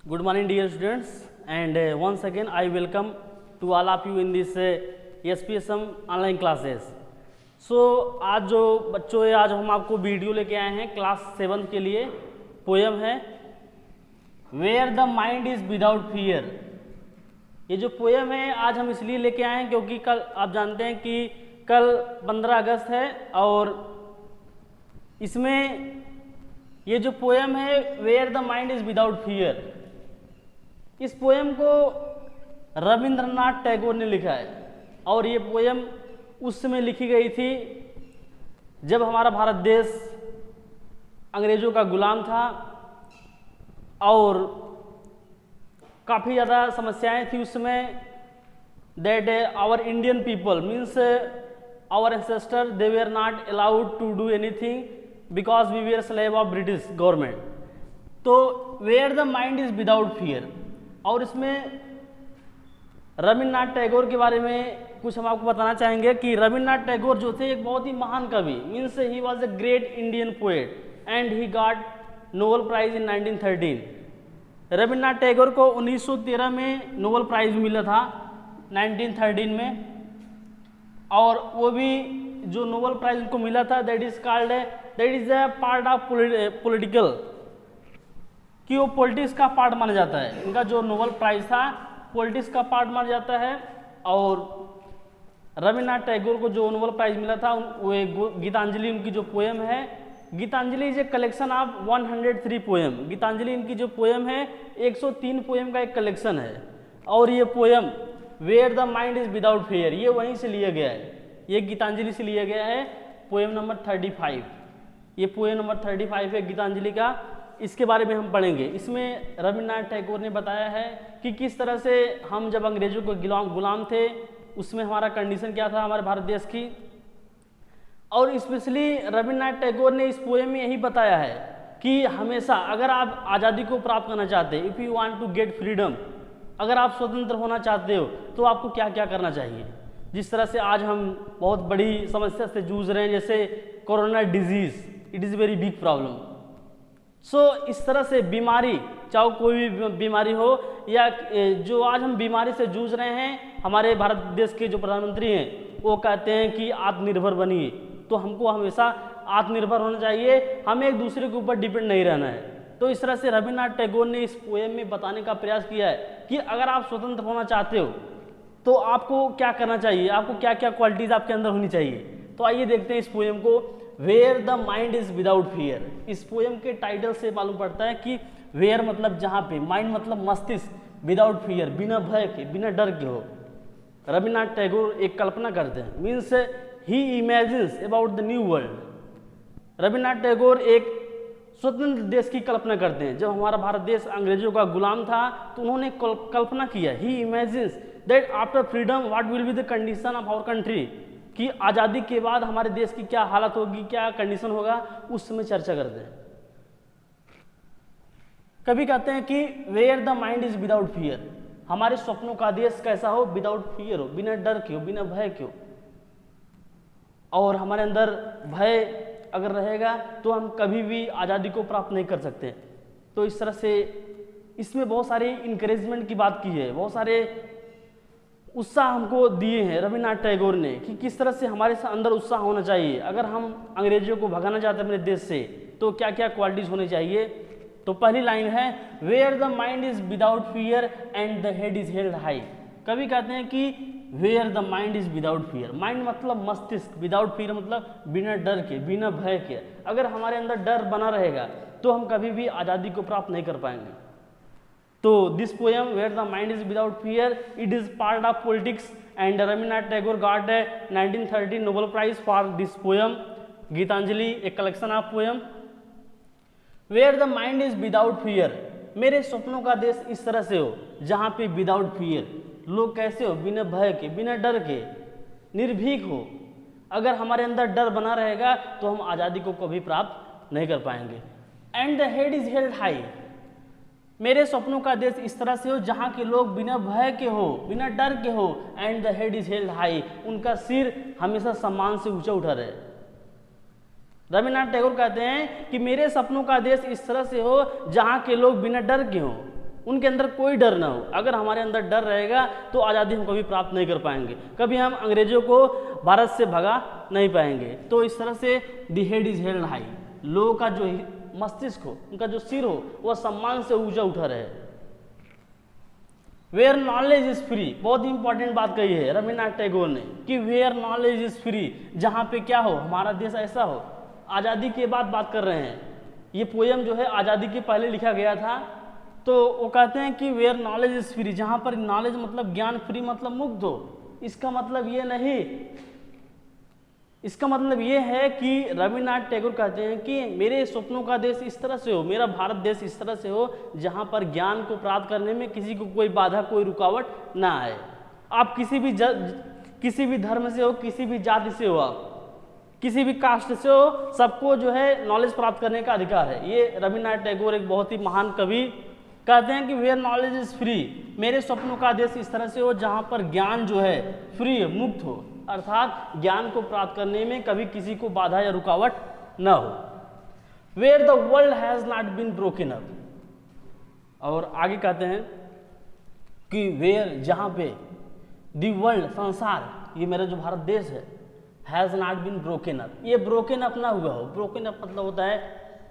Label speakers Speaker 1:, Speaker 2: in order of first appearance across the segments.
Speaker 1: Good morning, dear students, and once again I welcome to all of you in this SPSM online classes. आज जो बच्चों है, आज हम आपको वीडियो लेके आए हैं क्लास 7 के लिए। पोयम है where the mind is without fear. ये जो पोयम है आज हम इसलिए लेके आए हैं क्योंकि कल आप जानते हैं कि कल 15 अगस्त है और इसमें ये जो पोयम है where the mind is without fear, इस पोयम को रविंद्रनाथ टैगोर ने लिखा है और ये पोयम उस समय लिखी गई थी जब हमारा भारत देश अंग्रेजों का गुलाम था और काफ़ी ज़्यादा समस्याएं थी उस समय। That our Indian people means our ancestor they were not allowed to do anything because we were slave of British government. तो where the mind is without fear, और इसमें रविन्द्रनाथ टैगोर के बारे में कुछ हम आपको बताना चाहेंगे कि रविन्द्रनाथ टैगोर जो थे एक बहुत ही महान कवि, means he was a great Indian poet and he got Nobel prize in 1913। Rabindranath Tagore को 1913 में नोबेल प्राइज मिला था 1913 में, और वो भी जो नोबेल प्राइज उनको मिला था that is a part of political, कि वो पॉलिटिक्स का पार्ट माना जाता है। इनका जो नोबेल प्राइज था पॉलिटिक्स का पार्ट माना जाता है। और रविन्द्रनाथ टैगोर को जो नोबेल प्राइज मिला था वो गीतांजलि उनकी जो पोयम है, Gitanjali is a collection of 103 poem. Gitanjali इनकी जो पोयम है 103 पोयम का एक कलेक्शन है और ये poem where the mind is without fear ये वहीं से लिया गया है, ये गीतांजलि से लिया गया है। पोयम नंबर 35, ये पोयम नंबर 35 है गीतांजलि का। इसके बारे में हम पढ़ेंगे। इसमें रविन्द्रनाथ टैगोर ने बताया है कि किस तरह से हम जब अंग्रेजों को गुलाम थे उसमें हमारा कंडीशन क्या था हमारे भारत देश की। और स्पेशली रविन्द्रनाथ टैगोर ने इस पोएम में यही बताया है कि हमेशा अगर आप आज़ादी को प्राप्त करना चाहते हैं, if you want to get freedom, अगर आप स्वतंत्र होना चाहते हो तो आपको क्या क्या करना चाहिए। जिस तरह से आज हम बहुत बड़ी समस्या से जूझ रहे हैं, जैसे corona disease, it is very big problem. इस तरह से बीमारी, चाहे कोई भी बीमारी हो या जो आज हम बीमारी से जूझ रहे हैं, हमारे भारत देश के जो प्रधानमंत्री हैं वो कहते हैं कि आत्मनिर्भर बनिए, तो हमको हमेशा आत्मनिर्भर होना चाहिए, हमें एक दूसरे के ऊपर डिपेंड नहीं रहना है। तो इस तरह से रविन्द्रनाथ टैगोर ने इस पोएम में बताने का प्रयास किया है कि अगर आप स्वतंत्र होना चाहते हो तो आपको क्या करना चाहिए, आपको क्या क्या क्वालिटीज़ आपके अंदर होनी चाहिए। तो आइए देखते हैं इस पोएम को, where the mind is without fear. इस पोएम के टाइटल से मालूम पड़ता है कि वेयर मतलब जहाँ पे, माइंड मतलब मस्तिष्क, विदाउट फियर बिना भय के, बिना डर के हो। रविन्द्रनाथ टैगोर एक कल्पना करते हैं, means he imagines about the new world. Rabindranath Tagore एक स्वतंत्र देश की कल्पना करते हैं। जब हमारा भारत देश अंग्रेजों का गुलाम था तो उन्होंने कल्पना किया, he imagines that after freedom what will be the condition of our country, कि आज़ादी के बाद हमारे देश की क्या हालत होगी, क्या कंडीशन होगा, उस समय चर्चा करते हैं। कभी कहते हैं कि where the mind is without fear, हमारे सपनों का देश कैसा हो, विदाउट फियर हो, बिना डर के हो, बिना भय के हो। और हमारे अंदर भय अगर रहेगा तो हम कभी भी आज़ादी को प्राप्त नहीं कर सकते। तो इस तरह से इसमें बहुत सारे इंकरेजमेंट की बात की है, बहुत सारे उत्साह हमको दिए हैं रविन्द्रनाथ टैगोर ने कि किस तरह से हमारे अंदर उत्साह होना चाहिए। अगर हम अंग्रेजों को भगाना चाहते हैं अपने देश से तो क्या क्या क्वालिटीज़ होनी चाहिए। तो पहली लाइन है where the mind is without fear and the head is held high. कभी कहते हैं कि where the mind is without fear, mind मतलब मस्तिष्क, विदाउट फियर मतलब बिना डर के, बिना भय के। अगर हमारे अंदर डर बना रहेगा तो हम कभी भी आज़ादी को प्राप्त नहीं कर पाएंगे। तो this poem where the mind is without fear, it is part of politics and Rabindranath Tagore got 1913 Nobel prize for this poem Gitanjali, a collection of poem. Where the mind is without fear, मेरे सपनों का देश इस तरह से हो जहाँ पे विदाउट फियर, लोग कैसे हो, बिना भय के, बिना डर के, निर्भीक हो। अगर हमारे अंदर डर बना रहेगा तो हम आज़ादी को कभी प्राप्त नहीं कर पाएंगे। And the head is held high, मेरे सपनों का देश इस तरह से हो जहाँ के लोग बिना भय के हो, बिना डर के हो। And the head is held high, उनका सिर हमेशा सम्मान से ऊंचा उठा रहे। रविन्द्रनाथ टैगोर कहते हैं कि मेरे सपनों का देश इस तरह से हो जहाँ के लोग बिना डर के हों, उनके अंदर कोई डर ना हो। अगर हमारे अंदर डर रहेगा तो आज़ादी हम कभी प्राप्त नहीं कर पाएंगे, कभी हम अंग्रेजों को भारत से भगा नहीं पाएंगे। तो इस तरह से the head is held high, लोगों का जो मस्तिष्क हो, उनका जो सिर हो, वह सम्मान से ऊंचा उठा रहे। वेयर नॉलेज इज फ्री, बहुत ही इंपॉर्टेंट बात कही है रविन्द्रनाथ टैगोर ने कि वेयर नॉलेज इज फ्री, जहाँ पे क्या हो, हमारा देश ऐसा हो। आज़ादी के बाद बात कर रहे हैं, ये पोयम जो है आज़ादी के पहले लिखा गया था। तो वो कहते हैं कि वेयर नॉलेज इज फ्री, जहाँ पर नॉलेज मतलब ज्ञान, फ्री मतलब मुक्त हो। इसका मतलब ये नहीं, इसका मतलब ये है कि रविन्द्रनाथ टैगोर कहते हैं कि मेरे सपनों का देश इस तरह से हो, मेरा भारत देश इस तरह से हो जहाँ पर ज्ञान को प्राप्त करने में किसी को कोई बाधा, कोई रुकावट ना आए। आप किसी भी धर्म से हो, किसी भी जाति से हो, आप किसी भी कास्ट से हो, सबको जो है नॉलेज प्राप्त करने का अधिकार है। ये रविन्द्रनाथ टैगोर एक बहुत ही महान कवि कहते हैं कि वेयर नॉलेज इज फ्री, मेरे सपनों का देश इस तरह से हो जहाँ पर ज्ञान जो है फ्री, मुक्त हो, अर्थात ज्ञान को प्राप्त करने में कभी किसी को बाधा या रुकावट न हो। Where the world has not been broken up, और आगे कहते हैं कि वेयर, जहाँ पे, द वर्ल्ड, संसार, ये मेरा जो भारत देश है, has not been broken up, ये ब्रोकन अप ना हुआ हो। ब्रोकन अप मतलब होता है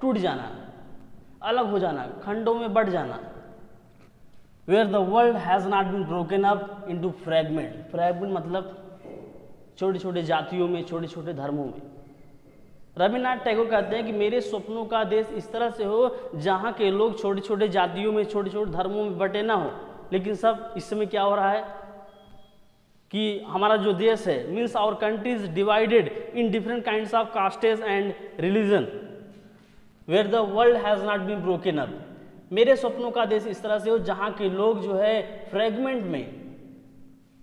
Speaker 1: टूट जाना, अलग हो जाना, खंडों में बढ़ जाना। Where the world has not been broken up into fragment, fragment मतलब छोटे छोटे जातियों में, छोटे छोटे धर्मों में। रविन्द्रनाथ टैगोर कहते हैं कि मेरे सपनों का देश इस तरह से हो जहाँ के लोग छोटे छोटे जातियों में, छोटे छोटे धर्मों में बटे ना हो। लेकिन सब इस समय क्या हो रहा है कि हमारा जो देश है, means our country is divided in different kinds of castes and religion. Where the world has not been broken up, मेरे सपनों का देश इस तरह से हो जहाँ के लोग जो है फ्रेगमेंट में,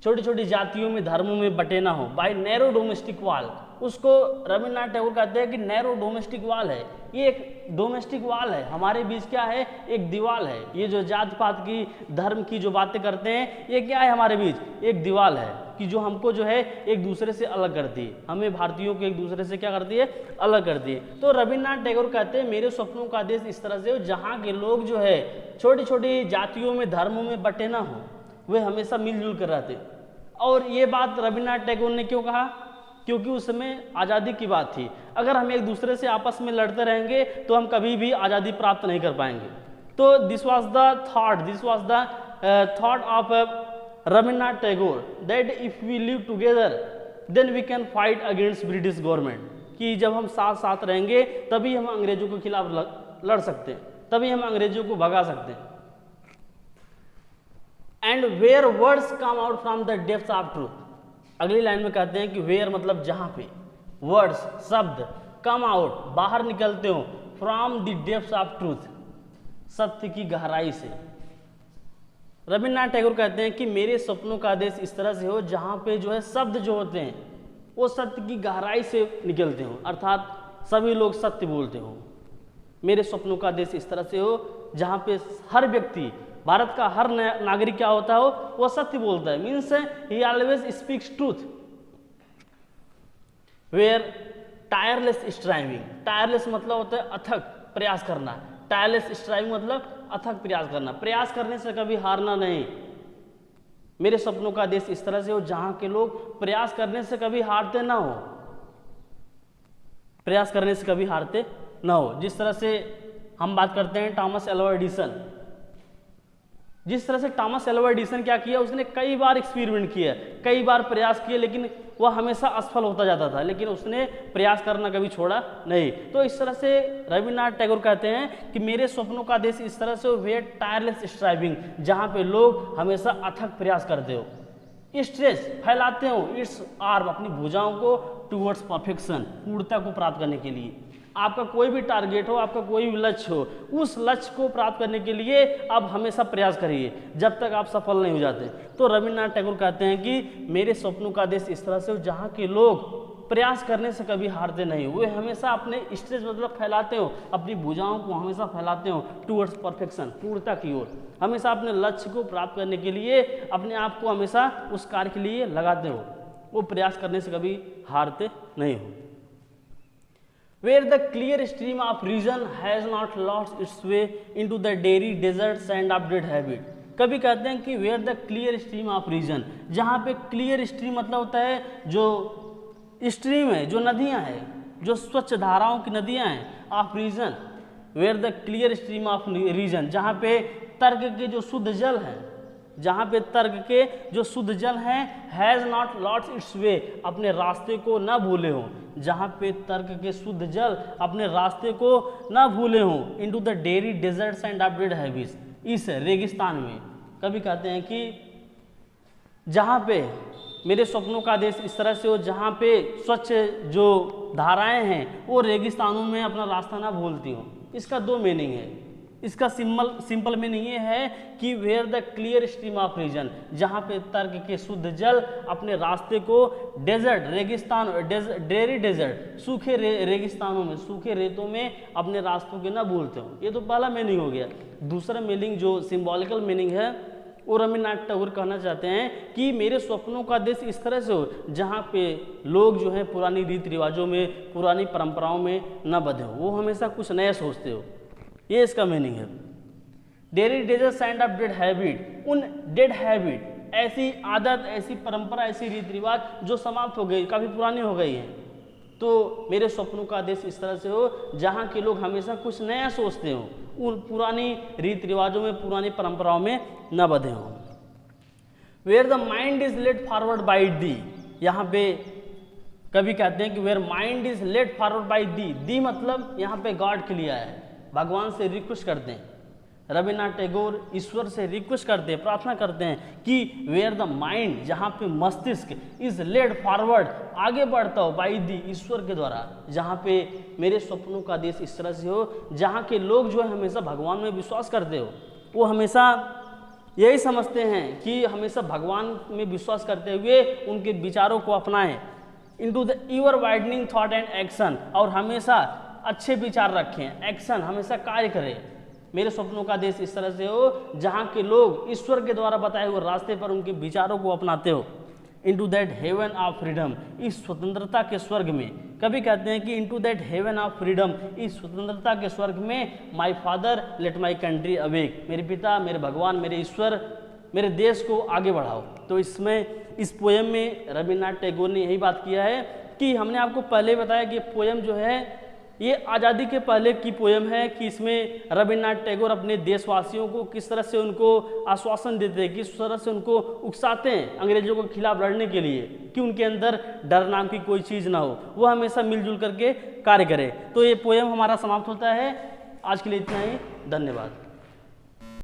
Speaker 1: छोटी छोटी जातियों में, धर्मों में बटे ना हो। बाय नैरो डोमेस्टिक वॉल, उसको रविन्द्रनाथ टैगोर कहते हैं कि नैरो डोमेस्टिक वॉल है, ये एक डोमेस्टिक वॉल है, हमारे बीच क्या है, एक दीवार है। ये जो जात पात की, धर्म की जो बातें करते हैं, ये क्या है हमारे बीच, एक दीवार है कि जो हमको जो है एक दूसरे से अलग करती है, हमें भारतीयों को एक दूसरे से क्या करती है, अलग करती है। तो रविन्द्रनाथ टैगोर कहते हैं मेरे सपनों का देश इस तरह से हो जहाँ के लोग जो है छोटी छोटी जातियों में, धर्मों में बटे ना हो, वे हमेशा मिलजुल कर रहते। और ये बात रविन्द्रनाथ टैगोर ने क्यों कहा, क्योंकि उस समय आज़ादी की बात थी। अगर हम एक दूसरे से आपस में लड़ते रहेंगे तो हम कभी भी आज़ादी प्राप्त नहीं कर पाएंगे। तो this was the thought of Rabindranath Tagore that if we live together then we can fight against British government, कि जब हम साथ साथ रहेंगे तभी हम अंग्रेजों के खिलाफ लड़ सकते हैं, तभी हम अंग्रेजों को भगा सकते हैं। And where words come out from the depth of truth, अगली लाइन में कहते हैं कि वेयर मतलब जहां पे, वर्ड्स शब्द, कम आउट बाहर निकलते हो, from the depth of truth सत्य की गहराई से। रविन्द्रनाथ टैगोर कहते हैं कि मेरे सपनों का देश इस तरह से हो जहां पे जो है शब्द जो होते हैं वो सत्य की गहराई से निकलते हो, अर्थात सभी लोग सत्य बोलते हो। मेरे सपनों का देश इस तरह से हो जहां पे हर व्यक्ति, भारत का हर नागरिक क्या होता हो, वो सत्य बोलता है, means he always speaks truth. Where tireless striving, tireless मतलब होता है अथक प्रयास करना, टायरलेस स्ट्राइविंग मतलब अथक प्रयास करना, प्रयास करने से कभी हारना नहीं। मेरे सपनों का देश इस तरह से हो जहां के लोग प्रयास करने से कभी हारते ना हो, प्रयास करने से कभी हारते ना हो। जिस तरह से हम बात करते हैं थॉमस एल्वा एडिसन, जिस तरह से थॉमस एल्वा एडिसन क्या किया, उसने कई बार एक्सपेरिमेंट किया, कई बार प्रयास किए, लेकिन वह हमेशा असफल होता जाता था, लेकिन उसने प्रयास करना कभी छोड़ा नहीं। तो इस तरह से रविन्द्रनाथ टैगोर कहते हैं कि मेरे सपनों का देश इस तरह से हो, वेयर टायरलेस स्ट्राइविंग, जहाँ पे लोग हमेशा अथक प्रयास करते हो, स्ट्रेस फैलाते हो, इट्स आर्म अपनी भुजाओं को, टूवर्ड्स परफेक्शन पूर्णता को प्राप्त करने के लिए। आपका कोई भी टारगेट हो, आपका कोई भी लक्ष्य हो, उस लक्ष्य को प्राप्त करने के लिए आप हमेशा प्रयास करिए जब तक आप सफल नहीं हो जाते। तो रविन्द्रनाथ टैगोर कहते हैं कि मेरे सपनों का देश इस तरह से हो जहाँ के लोग प्रयास करने से कभी हारते नहीं, वे हमेशा अपने स्ट्रेस मतलब फैलाते हो, अपनी भुजाओं को हमेशा फैलाते हो टूवर्ड्स परफेक्शन पूर्णता की ओर, हमेशा अपने लक्ष्य को प्राप्त करने के लिए अपने आप को हमेशा उस कार्य के लिए लगाते हो, वो प्रयास करने से कभी हारते नहीं हो। where the clear stream of reason has not lost its way into the dairy deserts and updated habit। कभी कहते हैं कि where the clear stream of reason, जहाँ पे clear stream मतलब होता है जो स्ट्रीम है, जो नदियाँ हैं, जो स्वच्छ धाराओं की नदियाँ हैं, of reason, where the clear stream of reason, जहाँ पे तर्क के जो शुद्ध जल हैं, जहाँ पे तर्क के जो शुद्ध जल हैं, हैज़ नॉट लॉस्ट इट्स वे, अपने रास्ते को ना भूले हों, जहाँ पे तर्क के शुद्ध जल अपने रास्ते को ना भूले हों, into the dreary deserts and updated habits, इस रेगिस्तान में। कभी कहते हैं कि जहाँ पे मेरे सपनों का देश इस तरह से हो, जहाँ पे स्वच्छ जो धाराएं हैं वो रेगिस्तानों में अपना रास्ता ना भूलती हों। इसका दो मीनिंग है। इसका सिंपल मीनिंग ये है कि where the clear stream of reason, जहाँ पे तर्क के शुद्ध जल अपने रास्ते को डेजर्ट, रेगिस्तान, डेरी डेजर्ट, सूखे रेगिस्तानों में, सूखे रेतों में अपने रास्तों के ना भूलते हो। ये तो पहला मीनिंग हो गया। दूसरा मीनिंग जो सिंबॉलिकल मीनिंग है वो रविन्द्रनाथ टैगोर कहना चाहते हैं कि मेरे स्वप्नों का देश इस तरह से हो जहाँ पे लोग जो है पुरानी रीति रिवाजों में, पुरानी परंपराओं में न बंधे हो, वो हमेशा कुछ नया सोचते हो। ये इसका मीनिंग है। Dreary deserts and of dead habit, उन डेड हैबिट, ऐसी आदत, ऐसी परंपरा, ऐसी रीति रिवाज जो समाप्त हो गई, काफ़ी पुरानी हो गई हैं। तो मेरे स्वप्नों का देश इस तरह से हो जहाँ के लोग हमेशा कुछ नया सोचते हो, उन पुरानी रीति रिवाजों में, पुरानी परंपराओं में न बंधे हों। Where the mind is led forward by the, यहाँ पे कभी कहते हैं कि where mind is led forward by the मतलब यहाँ पे गॉड के लिए है, भगवान से रिक्वेस्ट करते हैं। रविन्द्रनाथ टैगोर ईश्वर से रिक्वेस्ट करते हैं, प्रार्थना करते हैं कि वेयर द माइंड, जहाँ पे मस्तिष्क, इज लेड फॉरवर्ड, आगे बढ़ता हो, बाई दी, ईश्वर के द्वारा, जहाँ पे मेरे स्वप्नों का देश इस तरह से हो जहाँ के लोग जो है हमेशा भगवान में विश्वास करते हो, वो हमेशा यही समझते हैं कि हमेशा भगवान में विश्वास करते हुए उनके विचारों को अपनाएं, into the ईवर widening thought and action, और हमेशा अच्छे विचार रखें, एक्शन, हमेशा कार्य करें। मेरे स्वप्नों का देश इस तरह से हो जहाँ के लोग ईश्वर के द्वारा बताए हुए रास्ते पर उनके विचारों को अपनाते हो। Into that heaven of freedom, इस स्वतंत्रता के स्वर्ग में। कभी कहते हैं कि into that heaven of freedom, इस स्वतंत्रता के स्वर्ग में my father let my country awake, मेरे पिता, मेरे भगवान, मेरे ईश्वर, मेरे देश को आगे बढ़ाओ। तो इसमें, इस पोएम में रविन्द्रनाथ टैगोर ने यही बात किया है कि हमने आपको पहले बताया कि पोएम जो है ये आज़ादी के पहले की पोएम है, कि इसमें रविन्द्रनाथ टैगोर अपने देशवासियों को किस तरह से उनको आश्वासन देते हैं, किस तरह से उनको उकसाते हैं अंग्रेजों के खिलाफ लड़ने के लिए, कि उनके अंदर डर नाम की कोई चीज़ ना हो, वो हमेशा मिलजुल करके कार्य करें। तो ये पोएम हमारा समाप्त होता है। आज के लिए इतना ही, धन्यवाद।